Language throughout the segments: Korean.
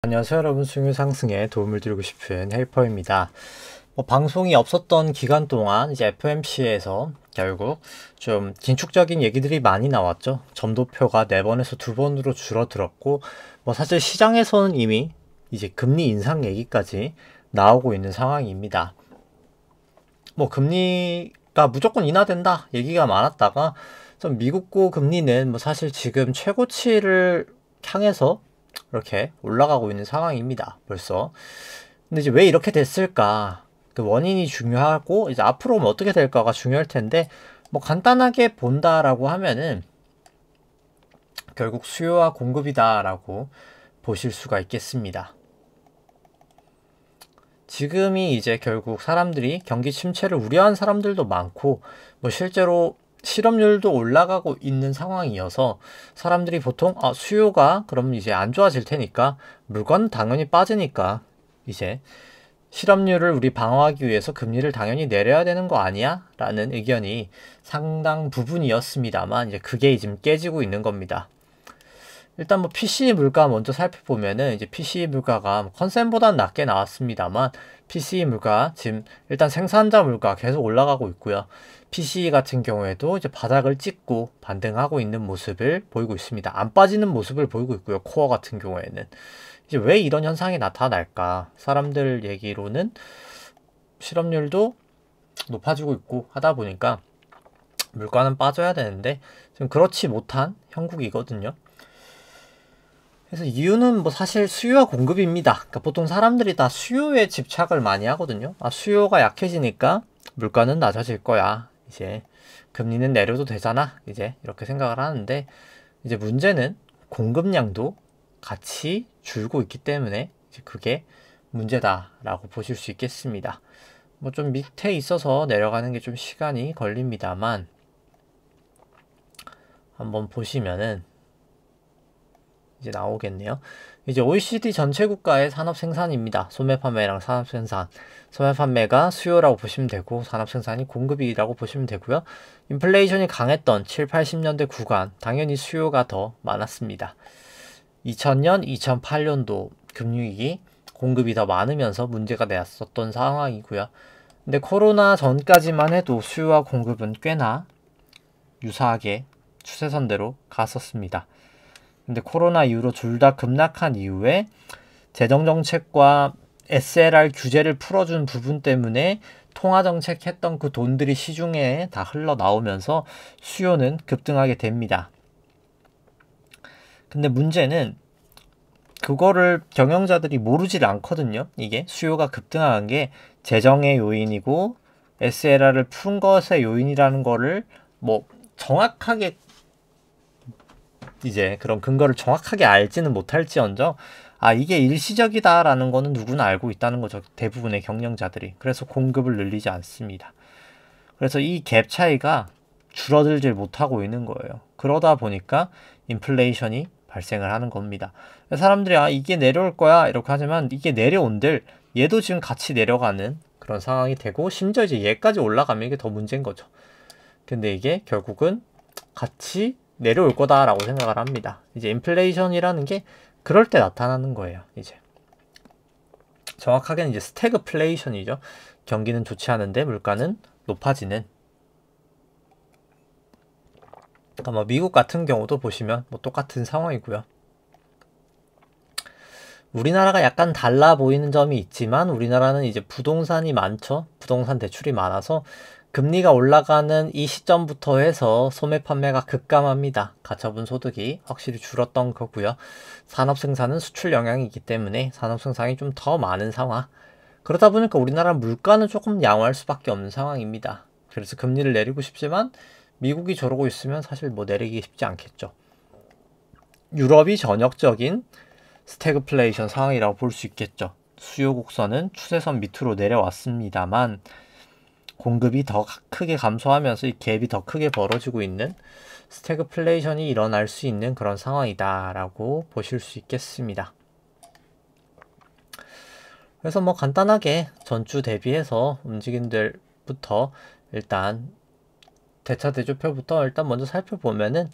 안녕하세요 여러분, 수익률 상승에 도움을 드리고 싶은 헬퍼입니다. 방송이 없었던 기간 동안 이제 FOMC에서 결국 좀 긴축적인 얘기들이 많이 나왔죠. 점도표가 4번에서 2번으로 줄어들었고, 사실 시장에서는 이미 이제 금리 인상 얘기까지 나오고 있는 상황입니다. 금리가 무조건 인하된다 얘기가 많았다가 좀 미국고 금리는 사실 지금 최고치를 향해서 이렇게 올라가고 있는 상황입니다. 벌써. 근데 이제 왜 이렇게 됐을까? 그 원인이 중요하고 이제 앞으로 어떻게 될까가 중요할 텐데, 간단하게 본다라고 하면은 결국 수요와 공급이다라고 보실 수가 있겠습니다. 지금이 이제 결국 사람들이 경기 침체를 우려한 사람들도 많고, 실제로 실업률도 올라가고 있는 상황이어서 사람들이 보통 수요가 그럼 이제 안 좋아질 테니까 물건 당연히 빠지니까 이제 실업률을 우리 방어하기 위해서 금리를 당연히 내려야 되는 거 아니야? 라는 의견이 상당 부분이었습니다만, 이제 그게 지금 깨지고 있는 겁니다. 일단 PC 물가 먼저 살펴보면은 이제 PC 물가가 컨센보다는 낮게 나왔습니다만, PC 물가 지금 일단 생산자 물가 계속 올라가고 있고요. PC 같은 경우에도 이제 바닥을 찍고 반등하고 있는 모습을 보이고 있습니다. 안 빠지는 모습을 보이고 있고요. 코어 같은 경우에는 이제 왜 이런 현상이 나타날까? 사람들 얘기로는 실업률도 높아지고 있고 하다 보니까 물가는 빠져야 되는데 지금 그렇지 못한 형국이거든요. 그래서 이유는 사실 수요와 공급입니다. 그러니까 보통 사람들이 다 수요에 집착을 많이 하거든요. 수요가 약해지니까 물가는 낮아질 거야. 이제 금리는 내려도 되잖아. 이제 이렇게 생각을 하는데, 이제 문제는 공급량도 같이 줄고 있기 때문에 이제 그게 문제다라고 보실 수 있겠습니다. 좀 밑에 있어서 내려가는 게 좀 시간이 걸립니다만, 한번 보시면은 이제 나오겠네요. 이제 OECD 전체 국가의 산업 생산입니다. 소매 판매랑 산업 생산. 소매 판매가 수요라고 보시면 되고, 산업 생산이 공급이라고 보시면 되고요. 인플레이션이 강했던 7, 80년대 구간, 당연히 수요가 더 많았습니다. 2000년, 2008년도 금융위기, 공급이 더 많으면서 문제가 되었었던 상황이고요. 근데 코로나 전까지만 해도 수요와 공급은 꽤나 유사하게 추세선대로 갔었습니다. 근데 코로나 이후로 둘 다 급락한 이후에 재정정책과 SLR 규제를 풀어준 부분 때문에 통화정책 했던 그 돈들이 시중에 다 흘러나오면서 수요는 급등하게 됩니다. 근데 문제는 그거를 경영자들이 모르질 않거든요. 이게 수요가 급등한 게 재정의 요인이고 SLR을 푼 것의 요인이라는 거를 정확하게 이제 그런 근거를 정확하게 알지는 못할지언정 이게 일시적이다라는 거는 누구나 알고 있다는 거죠. 대부분의 경영자들이. 그래서 공급을 늘리지 않습니다. 그래서 이 갭 차이가 줄어들질 못하고 있는 거예요. 그러다 보니까 인플레이션이 발생을 하는 겁니다. 사람들이 이게 내려올 거야 이렇게 하지만, 이게 내려온들 얘도 지금 같이 내려가는 그런 상황이 되고, 심지어 이제 얘까지 올라가면 이게 더 문제인 거죠. 근데 이게 결국은 같이 내려올 거다라고 생각을 합니다. 이제 인플레이션이라는 게 그럴 때 나타나는 거예요. 이제 정확하게는 이제 스태그플레이션이죠. 경기는 좋지 않은데 물가는 높아지는. 그러니까 미국 같은 경우도 보시면 똑같은 상황이고요. 우리나라가 약간 달라 보이는 점이 있지만, 우리나라는 이제 부동산이 많죠. 부동산 대출이 많아서 금리가 올라가는 이 시점부터 해서 소매 판매가 급감합니다. 가처분 소득이 확실히 줄었던 거고요. 산업 생산은 수출 영향이기 때문에 산업 생산이 좀 더 많은 상황. 그러다 보니까 우리나라 물가는 조금 양호할 수밖에 없는 상황입니다. 그래서 금리를 내리고 싶지만 미국이 저러고 있으면 사실 내리기 쉽지 않겠죠. 유럽이 전역적인 스태그플레이션 상황이라고 볼 수 있겠죠. 수요 곡선은 추세선 밑으로 내려왔습니다만 공급이 더 크게 감소하면서 이 갭이 더 크게 벌어지고 있는 스태그플레이션이 일어날 수 있는 그런 상황이다라고 보실 수 있겠습니다. 그래서 간단하게 전주 대비해서 움직임들부터 일단 대차 대조표부터 일단 먼저 살펴보면은,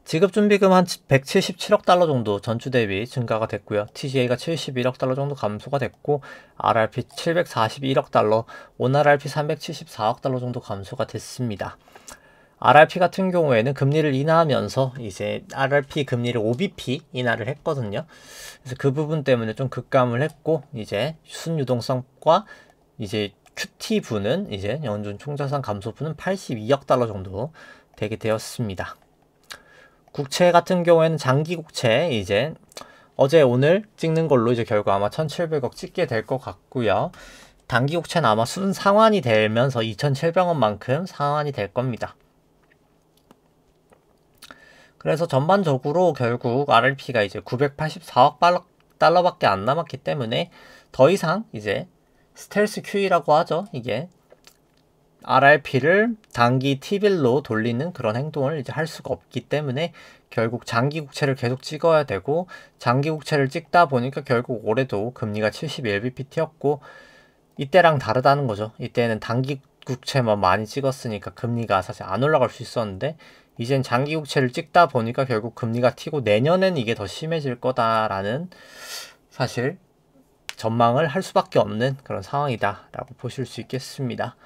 지급준비금 한 177억 달러 정도 전주 대비 증가가 됐고요. TGA가 71억 달러 정도 감소가 됐고 RRP 741억 달러, 온RRP 374억 달러 정도 감소가 됐습니다. RRP 같은 경우에는 금리를 인하하면서 이제 RRP 금리를 5bp 인하를 했거든요. 그래서 그 부분 때문에 좀 급감을 했고 이제 순유동성과 이제 QT분은 이제 연준 총자산 감소분은 82억 달러 정도 되게 되었습니다. 국채 같은 경우에는 장기 국채 이제 어제 오늘 찍는 걸로 이제 결국 아마 1,700억 찍게 될 것 같고요. 단기 국채는 아마 순 상환이 되면서 2,700원만큼 상환이 될 겁니다. 그래서 전반적으로 결국 RRP가 이제 984억 달러밖에 안 남았기 때문에 더 이상 이제 스텔스 QE라고 하죠. 이게 RRP를 단기 T빌로 돌리는 그런 행동을 이제 할 수가 없기 때문에 결국 장기 국채를 계속 찍어야 되고 장기 국채를 찍다 보니까 결국 올해도 금리가 71bp 튀었고 이때랑 다르다는 거죠. 이때는 단기 국채만 많이 찍었으니까 금리가 사실 안 올라갈 수 있었는데 이젠 장기 국채를 찍다 보니까 결국 금리가 튀고 내년엔 이게 더 심해질 거다라는 사실 전망을 할 수밖에 없는 그런 상황이다라고 보실 수 있겠습니다.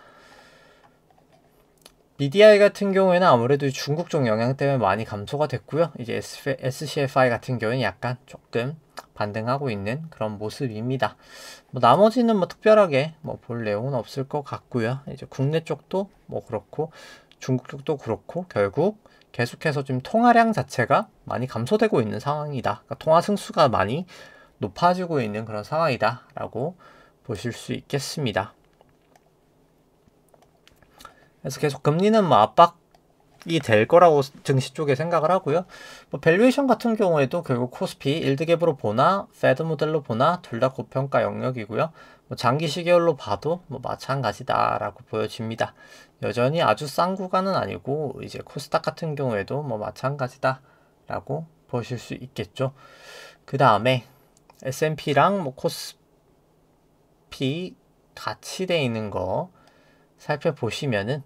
BDI 같은 경우에는 아무래도 중국 쪽 영향 때문에 많이 감소가 됐고요. 이제 SCFI 같은 경우는 약간 조금 반등하고 있는 그런 모습입니다. 뭐 나머지는 뭐 특별하게 뭐 볼 내용은 없을 것 같고요. 이제 국내 쪽도 뭐 그렇고 중국 쪽도 그렇고 결국 계속해서 좀 통화량 자체가 많이 감소되고 있는 상황이다. 그러니까 통화 승수가 많이 높아지고 있는 그런 상황이다라고 보실 수 있겠습니다. 그래서 계속 금리는 뭐 압박이 될 거라고 증시 쪽에 생각을 하고요. 뭐 밸류에이션 같은 경우에도 결국 코스피 일드갭으로 보나 패드 모델로 보나 둘 다 고평가 영역이고요. 뭐 장기 시계열로 봐도 뭐 마찬가지다라고 보여집니다. 여전히 아주 싼 구간은 아니고 이제 코스닥 같은 경우에도 뭐 마찬가지다라고 보실 수 있겠죠. 그 다음에 S&P랑 뭐 코스피 같이 돼 있는 거 살펴보시면은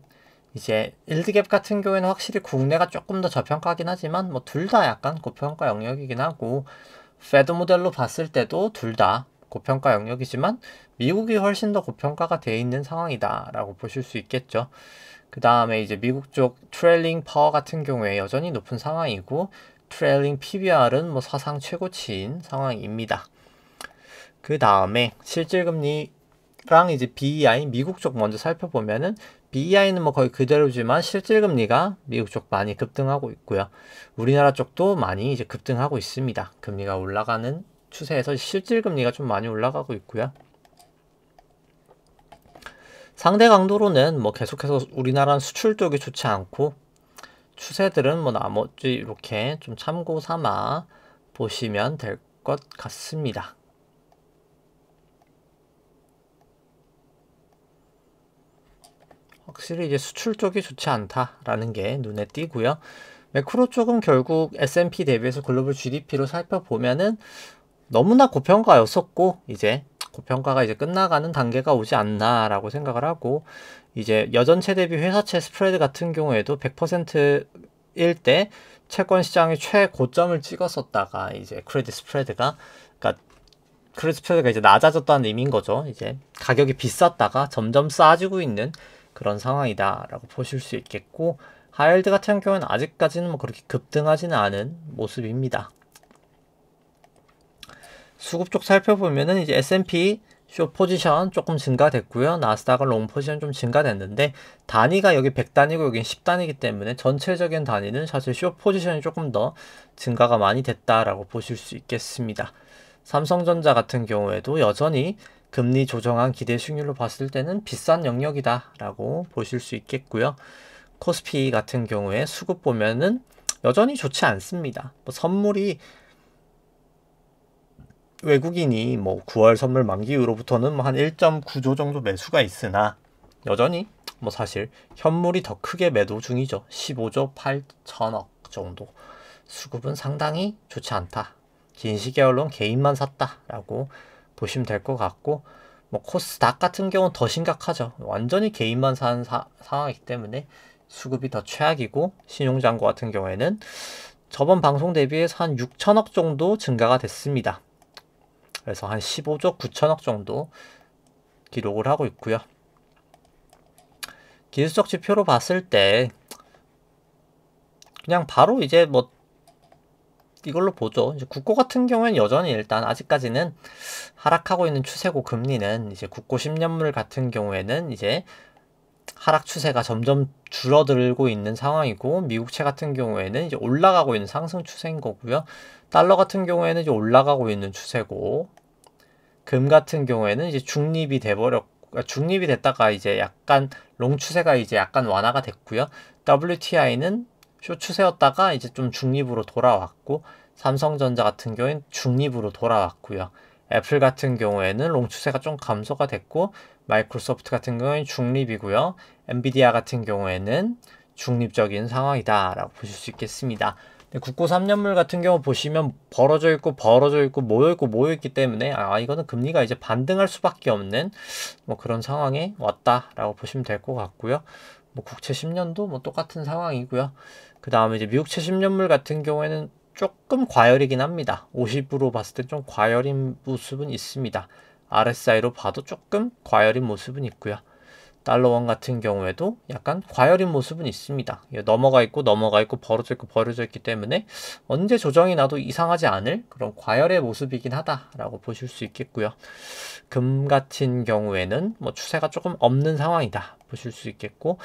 이제 일드갭 같은 경우에는 확실히 국내가 조금 더 저평가긴 하지만 뭐 둘 다 약간 고평가 영역이긴 하고 패드 모델로 봤을 때도 둘 다 고평가 영역이지만 미국이 훨씬 더 고평가가 되어 있는 상황이다 라고 보실 수 있겠죠. 그 다음에 이제 미국 쪽 트레일링 파워 같은 경우에 여전히 높은 상황이고 트레일링 PBR은 뭐 사상 최고치인 상황입니다. 그 다음에 실질금리랑 이제 BEI 미국 쪽 먼저 살펴보면은 BEI는 뭐 거의 그대로지만 실질금리가 미국 쪽 많이 급등하고 있고요. 우리나라 쪽도 많이 이제 급등하고 있습니다. 금리가 올라가는 추세에서 실질금리가 좀 많이 올라가고 있고요. 상대 강도로는 뭐 계속해서 우리나라는 수출 쪽이 좋지 않고 추세들은 뭐 나머지 이렇게 좀 참고 삼아 보시면 될 것 같습니다. 확실히 이제 수출 쪽이 좋지 않다라는 게 눈에 띄고요. 매크로 쪽은 결국 S&P 대비해서 글로벌 GDP로 살펴보면은 너무나 고평가였었고 이제 고평가가 이제 끝나가는 단계가 오지 않나라고 생각을 하고 이제 여전체 대비 회사채 스프레드 같은 경우에도 100%일 때 채권 시장이 최고점을 찍었었다가 이제 크레딧 스프레드가 이제 낮아졌다는 의미인 거죠. 이제 가격이 비쌌다가 점점 싸지고 있는 그런 상황이다라고 보실 수 있겠고 하이힐드 같은 경우는 아직까지는 뭐 그렇게 급등하지는 않은 모습입니다. 수급 쪽 살펴보면은 이제 S&P 숏 포지션 조금 증가됐고요. 나스닥은 롱 포지션 좀 증가됐는데 단위가 여기 100단위고 여긴 10단위이기 때문에 전체적인 단위는 사실 숏 포지션이 조금 더 증가가 많이 됐다라고 보실 수 있겠습니다. 삼성전자 같은 경우에도 여전히 금리 조정한 기대 수익률로 봤을 때는 비싼 영역이다라고 보실 수 있겠고요. 코스피 같은 경우에 수급 보면은 여전히 좋지 않습니다. 뭐 선물이 외국인이 뭐 9월 선물 만기 이후로부터는 뭐 한 1.9조 정도 매수가 있으나 여전히 뭐 사실 현물이 더 크게 매도 중이죠. 15조 8천억 정도. 수급은 상당히 좋지 않다. 긴 시계열로는 개인만 샀다라고 보시면 될 것 같고 뭐 코스닥 같은 경우는 더 심각하죠. 완전히 개인만 사는 상황이기 때문에 수급이 더 최악이고 신용장고 같은 경우에는 저번 방송 대비해서 한 6천억 정도 증가가 됐습니다. 그래서 한 15조 9천억 정도 기록을 하고 있고요. 기술적 지표로 봤을 때 그냥 바로 이제 뭐 이걸로 보죠. 이제 국고 같은 경우에는 여전히 일단 아직까지는 하락하고 있는 추세고, 금리는 이제 국고 10년물 같은 경우에는 이제 하락 추세가 점점 줄어들고 있는 상황이고, 미국채 같은 경우에는 이제 올라가고 있는 상승 추세인 거고요. 달러 같은 경우에는 이제 올라가고 있는 추세고, 금 같은 경우에는 이제 중립이 중립이 됐다가 이제 약간 롱 추세가 이제 약간 완화가 됐고요. WTI는 쇼 추세였다가 이제 좀 중립으로 돌아왔고, 삼성전자 같은 경우에는 중립으로 돌아왔고요. 애플 같은 경우에는 롱 추세가 좀 감소가 됐고, 마이크로소프트 같은 경우에는 중립이고요. 엔비디아 같은 경우에는 중립적인 상황이다라고 보실 수 있겠습니다. 국고 3년물 같은 경우 보시면 벌어져 있고 모여 있기 때문에 이거는 금리가 이제 반등할 수밖에 없는 뭐 그런 상황에 왔다라고 보시면 될 것 같고요. 뭐 국채 10년도 뭐 똑같은 상황이고요. 그 다음에 이제 미국채 10년물 같은 경우에는 조금 과열이긴 합니다. 50으로 봤을 때 좀 과열인 모습은 있습니다. RSI로 봐도 조금 과열인 모습은 있고요. 달러원 같은 경우에도 약간 과열인 모습은 있습니다. 넘어가 있고 벌어져 있기 때문에 언제 조정이 나도 이상하지 않을 그런 과열의 모습이긴 하다라고 보실 수 있겠고요. 금 같은 경우에는 뭐 추세가 조금 없는 상황이다 보실 수 있겠고,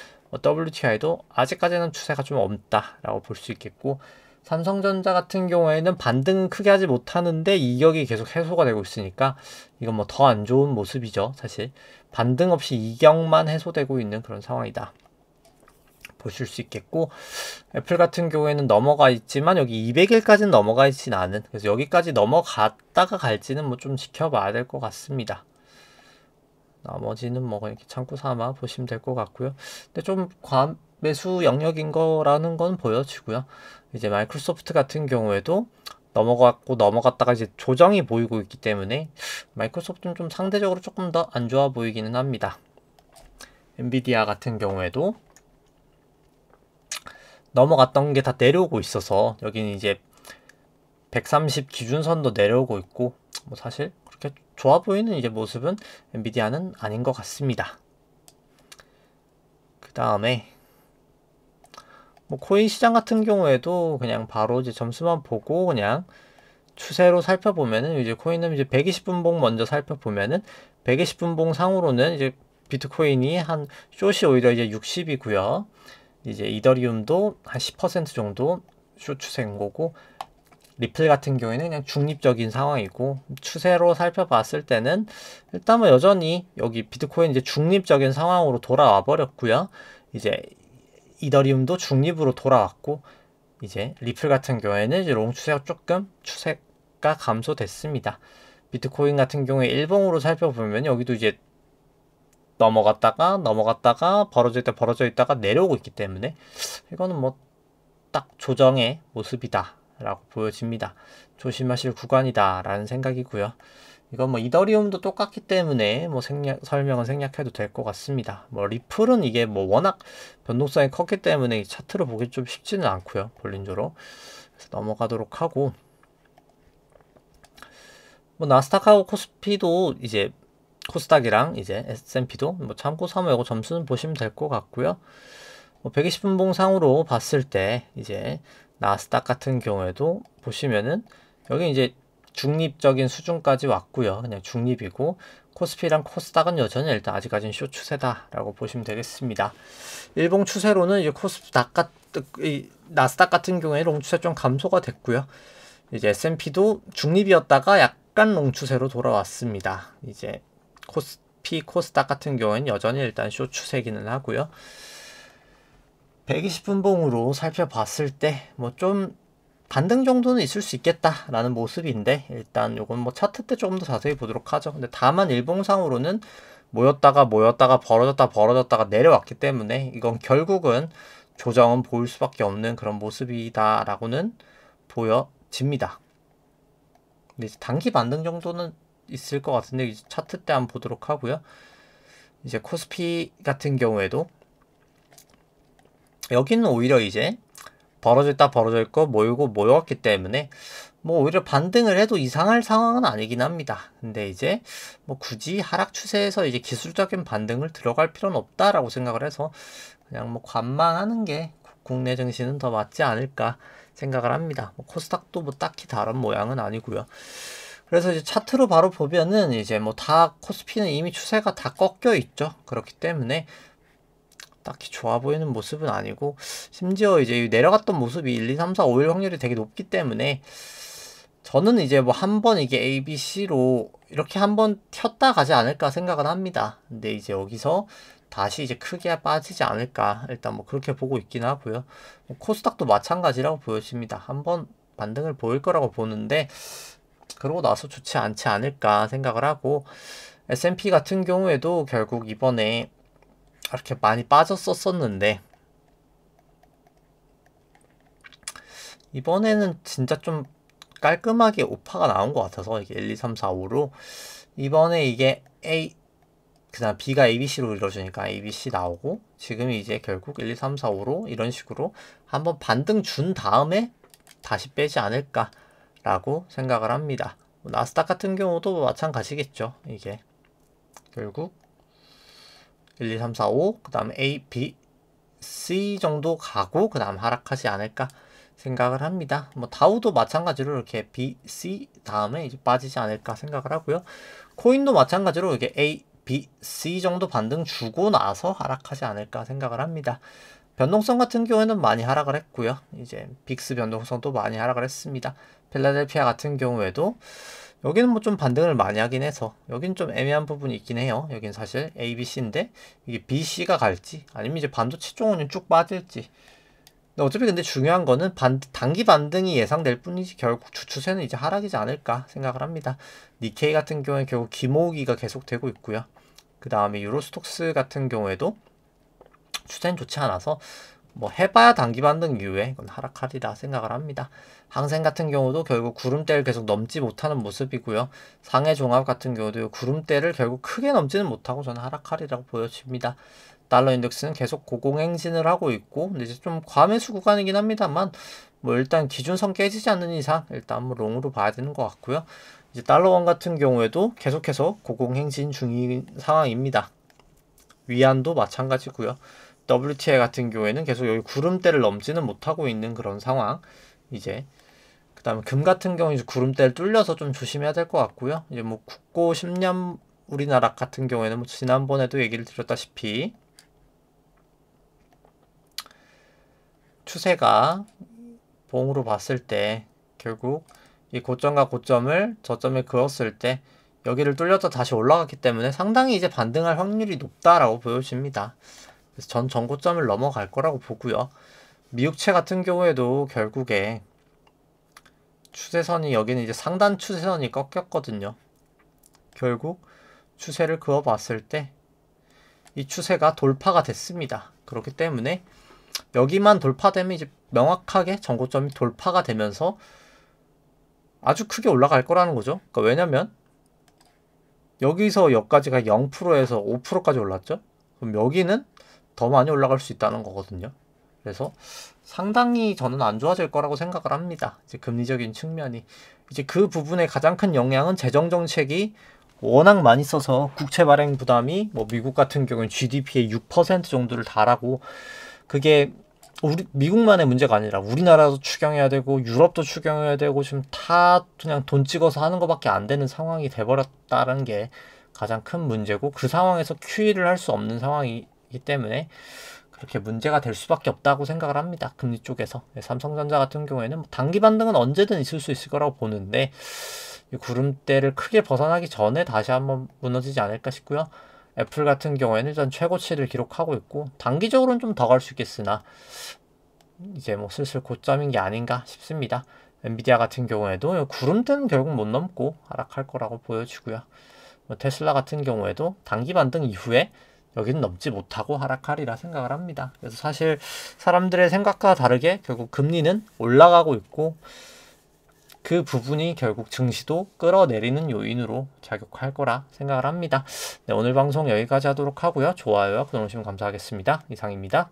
WTI도 아직까지는 추세가 좀 없다라고 볼 수 있겠고, 삼성전자 같은 경우에는 반등은 크게 하지 못하는데 이격이 계속 해소가 되고 있으니까 이건 뭐 더 안 좋은 모습이죠. 사실 반등 없이 이격만 해소되고 있는 그런 상황이다 보실 수 있겠고, 애플 같은 경우에는 넘어가 있지만 여기 200일까지는 넘어가 있진 않은, 그래서 여기까지 넘어갔다가 갈지는 뭐 좀 지켜봐야 될 것 같습니다. 나머지는 뭐 이렇게 참고 삼아 보시면 될 것 같고요. 근데 좀 과매수 영역인 거라는 건 보여지고요. 이제 마이크로소프트 같은 경우에도 넘어갔다가 이제 조정이 보이고 있기 때문에 마이크로소프트는 좀 상대적으로 조금 더 안 좋아 보이기는 합니다. 엔비디아 같은 경우에도 넘어갔던 게 다 내려오고 있어서 여기는 이제 130 기준선도 내려오고 있고, 뭐 사실 그렇게 좋아 보이는 이제 모습은 엔비디아는 아닌 것 같습니다. 그 다음에 뭐 코인 시장 같은 경우에도 그냥 바로 이제 점수만 보고 그냥 추세로 살펴보면은, 이제 코인은 이제 120분봉 먼저 살펴보면은 120분봉 상으로는 이제 비트코인이 한 숏이 오히려 이제 60이고요. 이제 이더리움도 한 10% 정도 숏 추세인 거고, 리플 같은 경우에는 그냥 중립적인 상황이고, 추세로 살펴봤을 때는 일단 뭐 여전히 여기 비트코인 이제 중립적인 상황으로 돌아와 버렸고요. 이제 이더리움도 중립으로 돌아왔고, 이제 리플 같은 경우에는 이제 롱 추세가 조금 추세가 감소됐습니다. 비트코인 같은 경우에 일봉으로 살펴보면 여기도 이제 넘어갔다가 벌어져 있다가 내려오고 있기 때문에 이거는 뭐 딱 조정의 모습이다 라고 보여집니다. 조심하실 구간이다 라는 생각이고요. 이건 뭐 이더리움도 똑같기 때문에 뭐 설명은 생략해도 될 것 같습니다. 뭐 리플은 이게 뭐 워낙 변동성이 컸기 때문에 차트로 보기 좀 쉽지는 않고요. 볼린저로. 그래서 넘어가도록 하고, 뭐 나스닥하고 코스피도 이제 코스닥이랑 이제 S&P도 뭐 참고 삼으려고 점수는 보시면 될 것 같고요. 뭐 120분봉 상으로 봤을 때 이제 나스닥 같은 경우에도 보시면은 여기 이제 중립적인 수준까지 왔고요. 그냥 중립이고, 코스피랑 코스닥은 여전히 일단 아직까지는 쇼 추세다라고 보시면 되겠습니다. 일봉 추세로는 이제 나스닥 같은 경우에 롱 추세 좀 감소가 됐고요. 이제 S&P도 중립이었다가 약간 롱 추세로 돌아왔습니다. 이제 코스피, 코스닥 같은 경우에는 여전히 일단 쇼 추세기는 하고요. 120분봉으로 살펴봤을 때 뭐 좀 반등 정도는 있을 수 있겠다라는 모습인데, 일단 요건 뭐 차트 때 조금 더 자세히 보도록 하죠. 근데 다만 일봉상으로는 모였다가 벌어졌다가 내려왔기 때문에 이건 결국은 조정은 보일 수밖에 없는 그런 모습이다라고는 보여집니다. 근데 이제 단기 반등 정도는 있을 것 같은데 이제 차트 때 한번 보도록 하고요. 이제 코스피 같은 경우에도 여기는 오히려 이제 벌어질 거 모이고 모여왔기 때문에 뭐 오히려 반등을 해도 이상할 상황은 아니긴 합니다. 근데 이제 뭐 굳이 하락 추세에서 이제 기술적인 반등을 들어갈 필요는 없다라고 생각을 해서 그냥 뭐 관망하는 게 국내 증시는 더 맞지 않을까 생각을 합니다. 뭐 코스닥도 뭐 딱히 다른 모양은 아니고요. 그래서 이제 차트로 바로 보면은 이제 뭐 다 코스피는 이미 추세가 다 꺾여 있죠. 그렇기 때문에 딱히 좋아 보이는 모습은 아니고, 심지어 이제 내려갔던 모습이 1, 2, 3, 4, 5일 확률이 되게 높기 때문에 저는 이제 뭐 한번 이게 A, B, C로 이렇게 한번 튀었다 가지 않을까 생각을 합니다. 근데 이제 여기서 다시 이제 크게 빠지지 않을까, 일단 뭐 그렇게 보고 있긴 하고요. 뭐 코스닥도 마찬가지라고 보여집니다. 한번 반등을 보일 거라고 보는데 그러고 나서 좋지 않지 않을까 생각을 하고, S&P 같은 경우에도 결국 이번에 이렇게 많이 빠졌었는데 이번에는 진짜 좀 깔끔하게 오파가 나온 것 같아서, 이게 1, 2, 3, 4, 5로 이번에 이게 A 그 다음 B가 ABC로 이루어지니까 ABC 나오고, 지금 이제 결국 1, 2, 3, 4, 5로 이런 식으로 한번 반등 준 다음에 다시 빼지 않을까 라고 생각을 합니다. 나스닥 같은 경우도 마찬가지겠죠. 이게 결국 1, 2, 3, 4, 5 그 다음에 A, B, C 정도 가고 그 다음 하락하지 않을까 생각을 합니다. 뭐 다우도 마찬가지로 이렇게 B, C 다음에 이제 빠지지 않을까 생각을 하고요. 코인도 마찬가지로 이게 A, B, C 정도 반등 주고 나서 하락하지 않을까 생각을 합니다. 변동성 같은 경우에는 많이 하락을 했고요. 이제 빅스 변동성도 많이 하락을 했습니다. 필라델피아 같은 경우에도 여기는 뭐 좀 반등을 많이 하긴 해서 여긴 좀 애매한 부분이 있긴 해요. 여긴 사실 A, B, C인데 이게 B, C가 갈지 아니면 이제 반도체 쪽은 쭉 빠질지. 어차피 근데 중요한 거는 단기 반등이 예상될 뿐이지 결국 주추세는 이제 하락이지 않을까 생각을 합니다. 니케이 같은 경우에 결국 기모으기가 계속되고 있고요. 그 다음에 유로스톡스 같은 경우에도 추세는 좋지 않아서 뭐 해봐야 단기 반등 이후에 이건 하락하리라 생각을 합니다. 항생 같은 경우도 결국 구름대를 계속 넘지 못하는 모습이고요. 상해 종합 같은 경우도 구름대를 결국 크게 넘지는 못하고 저는 하락하리라고 보여집니다. 달러 인덱스는 계속 고공행진을 하고 있고, 근데 이제 좀 과매수 구간이긴 합니다만 뭐 일단 기준선 깨지지 않는 이상 일단 뭐 롱으로 봐야 되는 것 같고요. 이제 달러원 같은 경우에도 계속해서 고공행진 중인 상황입니다. 위안도 마찬가지고요. WTI 같은 경우에는 계속 여기 구름대를 넘지는 못하고 있는 그런 상황. 이제 그 다음에 금 같은 경우 이제 구름대를 뚫려서 좀 조심해야 될 것 같고요. 이제 뭐 국고 10년 우리나라 같은 경우에는 뭐 지난번에도 얘기를 드렸다시피 추세가 봉으로 봤을 때 결국 이 고점과 고점을 저점에 그었을 때 여기를 뚫려서 다시 올라갔기 때문에 상당히 이제 반등할 확률이 높다라고 보여집니다. 그래서 전 전고점을 넘어갈 거라고 보고요. 미국채 같은 경우에도 결국에 추세선이 여기는 이제 상단 추세선이 꺾였거든요. 결국 추세를 그어봤을 때 이 추세가 돌파가 됐습니다. 그렇기 때문에 여기만 돌파되면 이제 명확하게 전고점이 돌파가 되면서 아주 크게 올라갈 거라는 거죠. 그러니까 왜냐면 여기서 여기까지가 0%에서 5%까지 올랐죠. 그럼 여기는 더 많이 올라갈 수 있다는 거거든요. 그래서 상당히 저는 안 좋아질 거라고 생각을 합니다. 이제 금리적인 측면이. 이제 그 부분에 가장 큰 영향은 재정 정책이 워낙 많이 써서 국채 발행 부담이 뭐 미국 같은 경우는 GDP의 6% 정도를 달하고, 그게 미국만의 문제가 아니라 우리나라도 추경해야 되고 유럽도 추경해야 되고 지금 다 그냥 돈 찍어서 하는 것밖에 안 되는 상황이 돼버렸다는 게 가장 큰 문제고, 그 상황에서 QE를 할 수 없는 상황이기 때문에 그렇게 문제가 될 수밖에 없다고 생각을 합니다. 금리 쪽에서. 삼성전자 같은 경우에는 단기 반등은 언제든 있을 수 있을 거라고 보는데 이 구름대를 크게 벗어나기 전에 다시 한번 무너지지 않을까 싶고요. 애플 같은 경우에는 일단 최고치를 기록하고 있고 단기적으로는 좀 더 갈 수 있겠으나 이제 뭐 슬슬 고점인 게 아닌가 싶습니다. 엔비디아 같은 경우에도 구름대는 결국 못 넘고 하락할 거라고 보여지고요. 뭐 테슬라 같은 경우에도 단기 반등 이후에 여기는 넘지 못하고 하락하리라 생각을 합니다. 그래서 사실 사람들의 생각과 다르게 결국 금리는 올라가고 있고 그 부분이 결국 증시도 끌어내리는 요인으로 작용할 거라 생각을 합니다. 네, 오늘 방송 여기까지 하도록 하고요. 좋아요와 구독 누르시면 감사하겠습니다. 이상입니다.